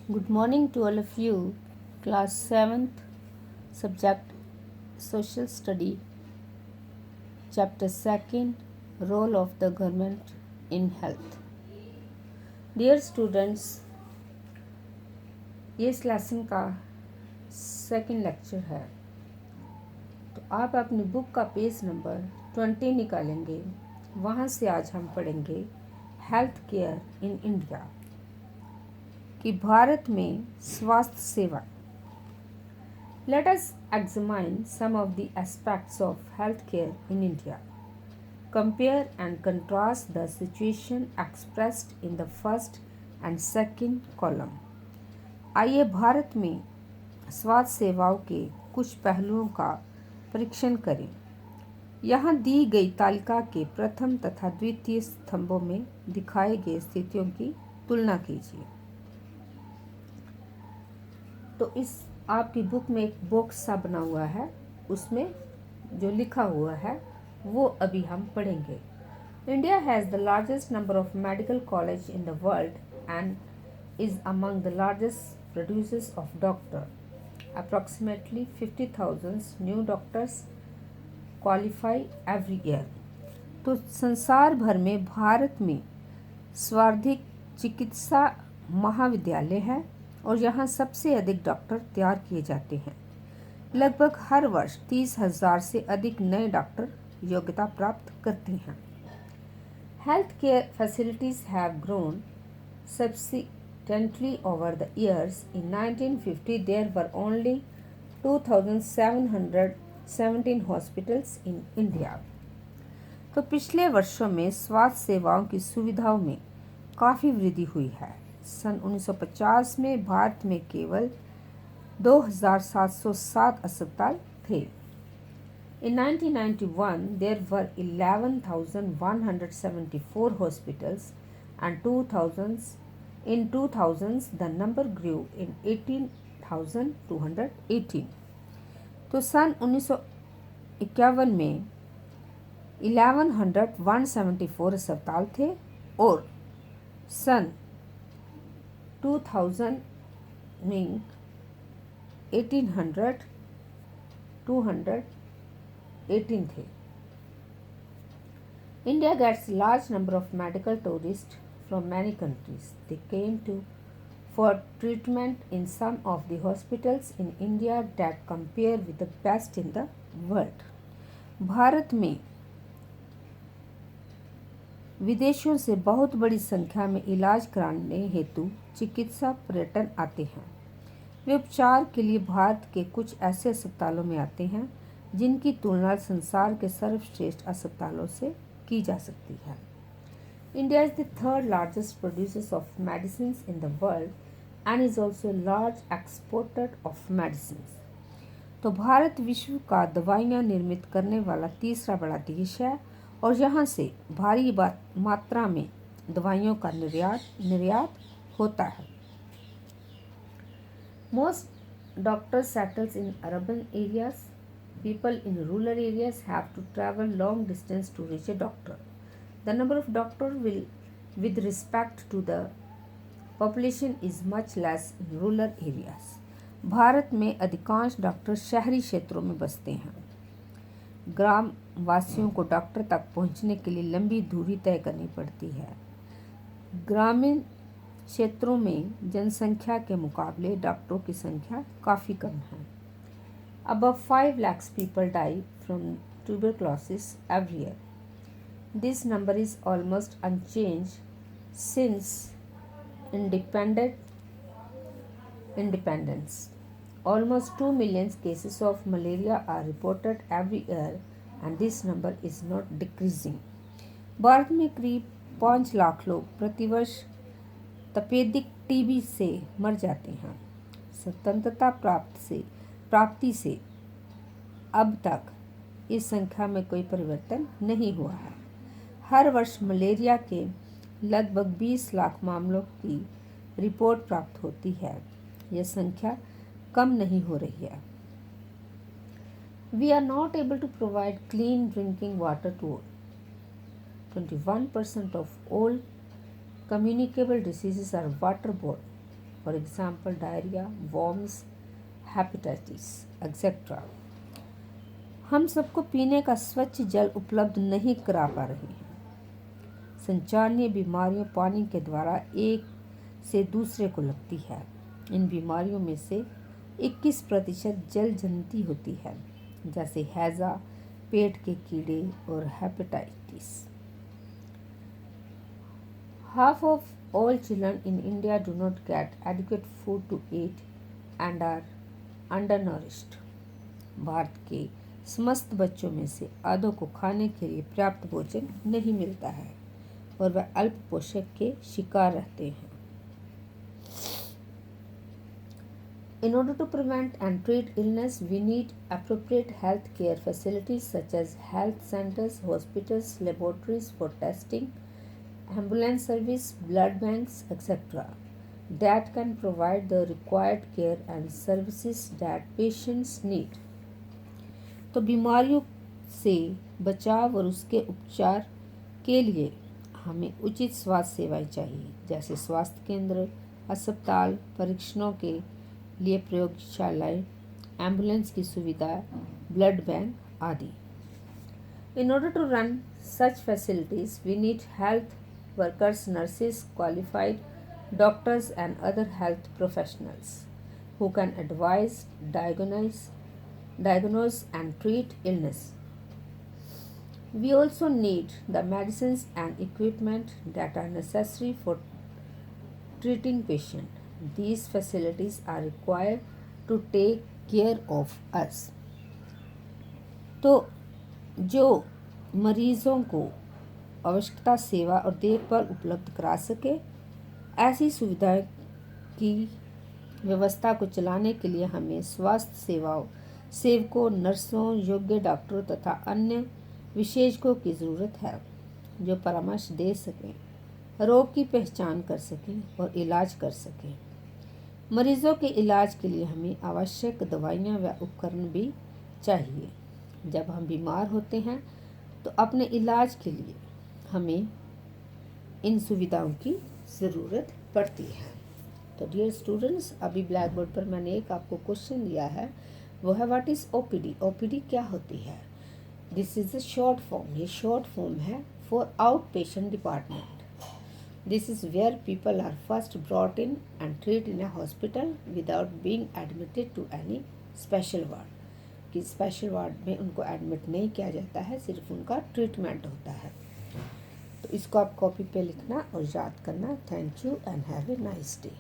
Good morning to all of you. Class 7th, subject Social Study, Chapter 2nd, Role of the Government in Health. Dear students, ये इस lesson का second lecture है। तो आप अपनी book का page number 20 निकालेंगे। वहाँ से आज हम पढ़ेंगे हेल्थ केयर इन इंडिया कि भारत में स्वास्थ्य सेवा। Let us examine some of the aspects of healthcare in India. Compare and contrast the situation expressed in the first and second column. आइए भारत में स्वास्थ्य सेवाओं के कुछ पहलुओं का परीक्षण करें। यहाँ दी गई तालिका के प्रथम तथा द्वितीय स्तंभों में दिखाए गए स्थितियों की तुलना कीजिए। तो इस आपकी बुक में एक बॉक्स सा बना हुआ है, उसमें जो लिखा हुआ है वो अभी हम पढ़ेंगे। India has the largest number of medical college in the world and is among the largest producers of doctor. Approximately 50,000 new doctors qualify every year. तो संसार भर में भारत में सर्वाधिक चिकित्सा महाविद्यालय है और यहाँ सबसे अधिक डॉक्टर तैयार किए जाते हैं। लगभग हर वर्ष 30,000 से अधिक नए डॉक्टर योग्यता प्राप्त करते हैं। Health care facilities have grown subsequently over the years. In 1950, there were only 2,717 hospitals in India. तो पिछले वर्षों में स्वास्थ्य सेवाओं की सुविधाओं में काफ़ी वृद्धि हुई है। सन 1950 में भारत में केवल 2,707 अस्पताल थे। In 1991, there were 11,174 hospitals and 2000s. In 2000s, the number grew in 18,218. तो सन 1951 में 11,174 अस्पताल थे और सन 2000 में 18,218 थे। India gets large number of medical tourists from many countries. They came for treatment in some of the hospitals in India that compare with the best in the world. Bharat में विदेशों से बहुत बड़ी संख्या में इलाज कराने हेतु चिकित्सा पर्यटन आते हैं। वे उपचार के लिए भारत के कुछ ऐसे अस्पतालों में आते हैं जिनकी तुलना संसार के सर्वश्रेष्ठ अस्पतालों से की जा सकती है। India is the third largest producer of medicines in the world and is also a large exporter of medicines. तो भारत विश्व का दवाइयाँ निर्मित करने वाला तीसरा बड़ा देश है और यहाँ से भारी मात्रा में दवाइयों का निर्यात होता है। Most doctors settles in urban areas. People in rural areas have to travel long distance to reach a doctor. The number of doctors with respect to the population is much less in rural areas. Bharat में अधिकांश doctor शहरी क्षेत्रों में बसते हैं। ग्राम वासियों को doctor तक पहुंचने के लिए लंबी दूरी तय करनी पड़ती है। ग्रामीण क्षेत्रों में जनसंख्या के मुकाबले डॉक्टरों की संख्या काफ़ी कम है। Above 5 lakhs people die from tuberculosis every year. This number is almost unchanged since independence. Almost 2 million cases of malaria are reported every year and this number is not decreasing. Bharat में करीब 5 लाख लोग प्रतिवर्ष तपेदिक टीबी से मर जाते हैं। स्वतंत्रता प्राप्ति से अब तक इस संख्या में कोई परिवर्तन नहीं हुआ है। हर वर्ष मलेरिया के लगभग 20 लाख मामलों की रिपोर्ट प्राप्त होती है। यह संख्या कम नहीं हो रही है। We are not able to provide clean drinking water to all. 21% of all communicable diseases are waterborne. For example diarrhoea, worms, hepatitis etcetera. हम सबको पीने का स्वच्छ जल उपलब्ध नहीं करा पा रहे हैं। संचारणीय बीमारियां पानी के द्वारा एक से दूसरे को लगती है। इन बीमारियों में से 21% जलजनित होती है, जैसे हैजा, पेट के कीड़े और hepatitis. Half of all children in India do not get adequate food to eat and are undernourished. Bharat के समस्त बच्चों में से आधों को खाने के लिए पर्याप्त भोजन नहीं मिलता है और वह अल्प पोषक के शिकार रहते हैं। In order to prevent and treat illness, we need appropriate health care facilities such as health centers, hospitals, laboratories for testing, ambulance service, blood banks, etc. that can provide the required care and services that patients need. तो बीमारियों से बचाव और उसके उपचार के लिए हमें उचित स्वास्थ्य सेवाएं चाहिए, जैसे स्वास्थ्य केंद्र, अस्पताल, परीक्षणों के लिए प्रयोगशालाएं, एम्बुलेंस की सुविधा, ब्लड बैंक आदि। In order to run such facilities, we need health workers, nurses, qualified doctors and other health professionals who can advise, diagnose and treat illness. We also need the medicines and equipment that are necessary for treating patients. These facilities are required to take care of us. तो जो मरीजों को आवश्यकता सेवा और देखभाल उपलब्ध करा सके, ऐसी सुविधाएं की व्यवस्था को चलाने के लिए हमें स्वास्थ्य सेवकों, नर्सों, योग्य डॉक्टरों तथा अन्य विशेषज्ञों की ज़रूरत है जो परामर्श दे सकें, रोग की पहचान कर सकें और इलाज कर सकें। मरीजों के इलाज के लिए हमें आवश्यक दवाइयाँ व उपकरण भी चाहिए। जब हम बीमार होते हैं तो अपने इलाज के लिए हमें इन सुविधाओं की ज़रूरत पड़ती है। तो डियर स्टूडेंट्स, अभी ब्लैक बोर्ड पर मैंने एक आपको क्वेश्चन दिया है, वो है व्हाट इज़ ओपीडी। ओपीडी क्या होती है? This is a short form. ये शॉर्ट फॉर्म है for out patient department. This is where people are first brought in and treated in a hospital without being admitted to any special ward. कि special ward में उनको admit नहीं किया जाता है, सिर्फ उनका ट्रीटमेंट होता है। तो इसको आप कॉपी पे लिखना और याद करना। Thank you and have a nice day.